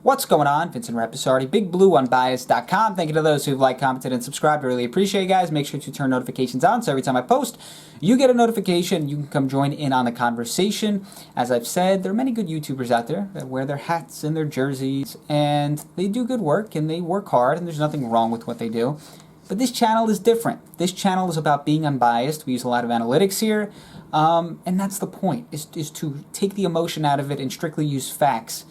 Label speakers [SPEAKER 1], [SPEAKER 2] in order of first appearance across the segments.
[SPEAKER 1] What's going on? Vincent Rapisardi, BigBlueUnbiased.com. Thank you to those who've liked, commented, and subscribed. I really appreciate you guys. Make sure to turn notifications on so every time I post, you get a notification. You can come join in on the conversation. As I've said, there are many good YouTubers out there that wear their hats and their jerseys, and they do good work, and they work hard, and there's nothing wrong with what they do. But this channel is different. This channel is about being unbiased. We use a lot of analytics here, and that's the point, is to take the emotion out of it and strictly use facts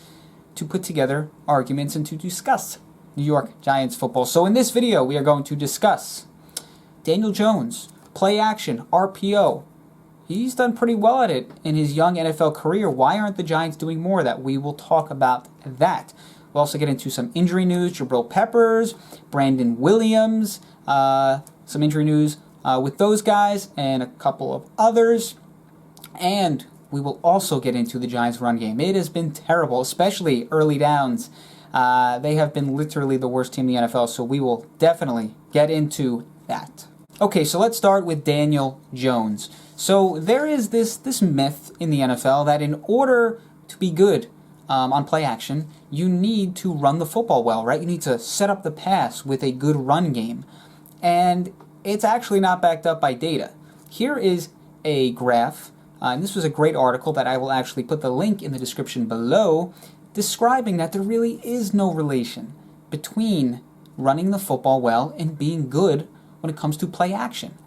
[SPEAKER 1] to put together arguments and to discuss New York Giants football. So in this video, we are going to discuss Daniel Jones, play action, RPO. He's done pretty well at it in his young NFL career. Why aren't the Giants doing more of that? We will talk about that. We'll also get into some injury news, Jabrill Peppers, Brandon Williams, some injury news with those guys and a couple of others. And we will also get into the Giants' run game. It has been terrible, especially early downs. They have been literally the worst team in the NFL, so we will definitely get into that. Okay, so let's start with Daniel Jones. So there is this myth in the NFL that in order to be good on play action, you need to run the football well, right? You need to set up the pass with a good run game. And it's actually not backed up by data. Here is a graph. And this was a great article that I will actually put the link in the description below, describing that there really is no relation between running the football well and being good when it comes to play action.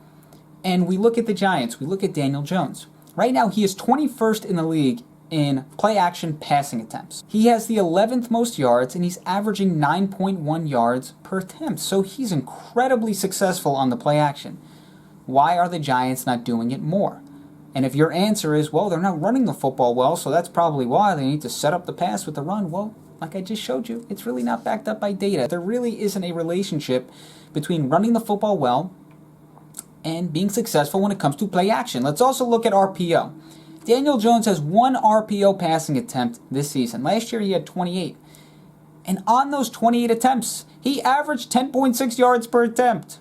[SPEAKER 1] And we look at the Giants, we look at Daniel Jones. Right now he is 21st in the league in play action passing attempts. He has the 11th most yards and he's averaging 9.1 yards per attempt. So he's incredibly successful on the play action. Why are the Giants not doing it more? And if your answer is, well, they're not running the football well, so that's probably why they need to set up the pass with the run. Well, like I just showed you, it's really not backed up by data. There really isn't a relationship between running the football well and being successful when it comes to play action. Let's also look at RPO. Daniel Jones has 1 RPO passing attempt this season. Last year he had 28. And on those 28 attempts, he averaged 10.6 yards per attempt.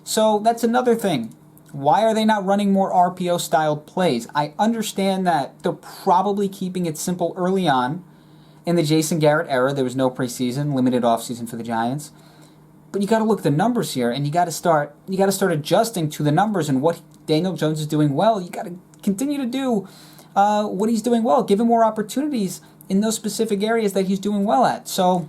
[SPEAKER 1] So that's another thing. Why are they not running more RPO-styled plays? I understand that they're probably keeping it simple early on. In the Jason Garrett era, there was no preseason, limited offseason for the Giants. But you got to look at the numbers here, and you got to start adjusting to the numbers and what Daniel Jones is doing well. You got to continue to do what he's doing well. Give him more opportunities in those specific areas that he's doing well at. So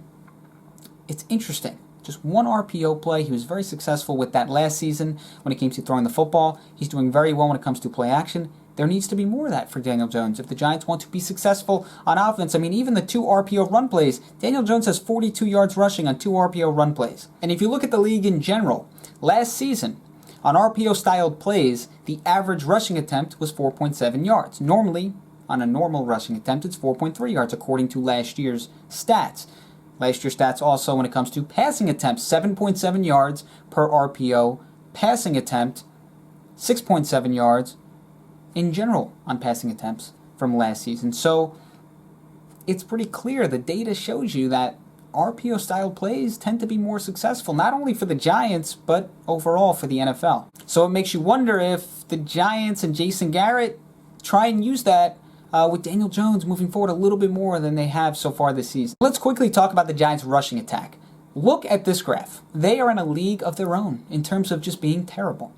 [SPEAKER 1] it's interesting. Just 1 RPO play. He was very successful with that last season when it came to throwing the football. He's doing very well when it comes to play action. There needs to be more of that for Daniel Jones if the Giants want to be successful on offense. I mean, even the 2 RPO run plays, Daniel Jones has 42 yards rushing on 2 RPO run plays. And if you look at the league in general, last season, on RPO-styled plays, the average rushing attempt was 4.7 yards. Normally, on a normal rushing attempt, it's 4.3 yards, according to last year's stats. Last year's stats also when it comes to passing attempts, 7.7 yards per RPO passing attempt, 6.7 yards in general on passing attempts from last season. So it's pretty clear. The data shows you that RPO-style plays tend to be more successful, not only for the Giants, but overall for the NFL. So it makes you wonder if the Giants and Jason Garrett try and use that with Daniel Jones moving forward a little bit more than they have so far this season. Let's quickly talk about the Giants' rushing attack. Look at this graph. They are in a league of their own in terms of just being terrible.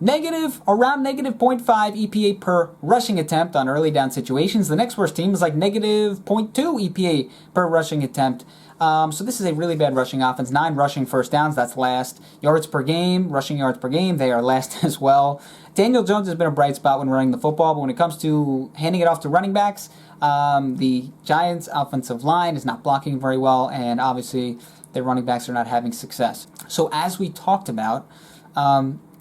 [SPEAKER 1] Around negative 0.5 EPA per rushing attempt on early down situations. The next worst team is like negative 0.2 EPA per rushing attempt. So this is a really bad rushing offense. 9 rushing first downs, that's last. Yards per game, rushing yards per game, they are last as well. Daniel Jones has been a bright spot when running the football, but when it comes to handing it off to running backs, the Giants' offensive line is not blocking very well, and obviously their running backs are not having success. So as we talked about,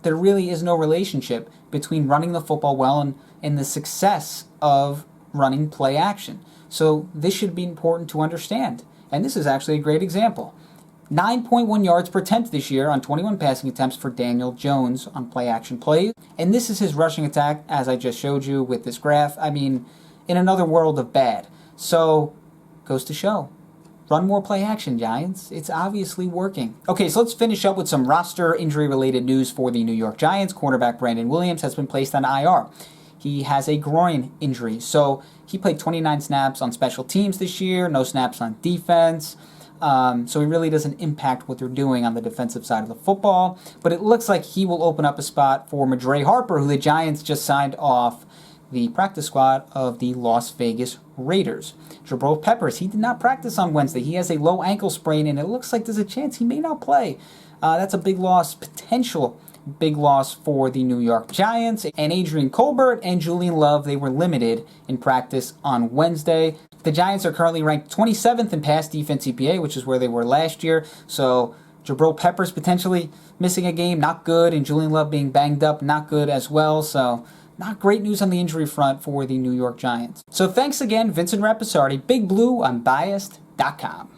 [SPEAKER 1] there really is no relationship between running the football well and the success of running play action. So this should be important to understand. And this is actually a great example. 9.1 yards per attempt this year on 21 passing attempts for Daniel Jones on play action plays. And this is his rushing attack, as I just showed you with this graph. I mean, in another world of bad. So, goes to show. Run more play action, Giants. It's obviously working. Okay, so let's finish up with some roster injury-related news for the New York Giants. Cornerback Brandon Williams has been placed on IR. he has a groin injury. So he played 29 snaps on special teams this year, no snaps on defense. So he really doesn't impact what they're doing on the defensive side of the football. But it looks like he will open up a spot for Madre Harper, who the Giants just signed off the practice squad of the Las Vegas Raiders. Jabrill Peppers, he did not practice on Wednesday. He has a low ankle sprain, and it looks like there's a chance he may not play. That's a big loss, potential big loss for the New York Giants. And Adrian Colbert and Julian Love, they were limited in practice on Wednesday. The Giants are currently ranked 27th in pass defense EPA, which is where they were last year. So Jabrill Peppers potentially missing a game, not good, and Julian Love being banged up, not good as well. So not great news on the injury front for the New York Giants. So thanks again, Vincent Rappisardi, Big Blue, Unbiased.com.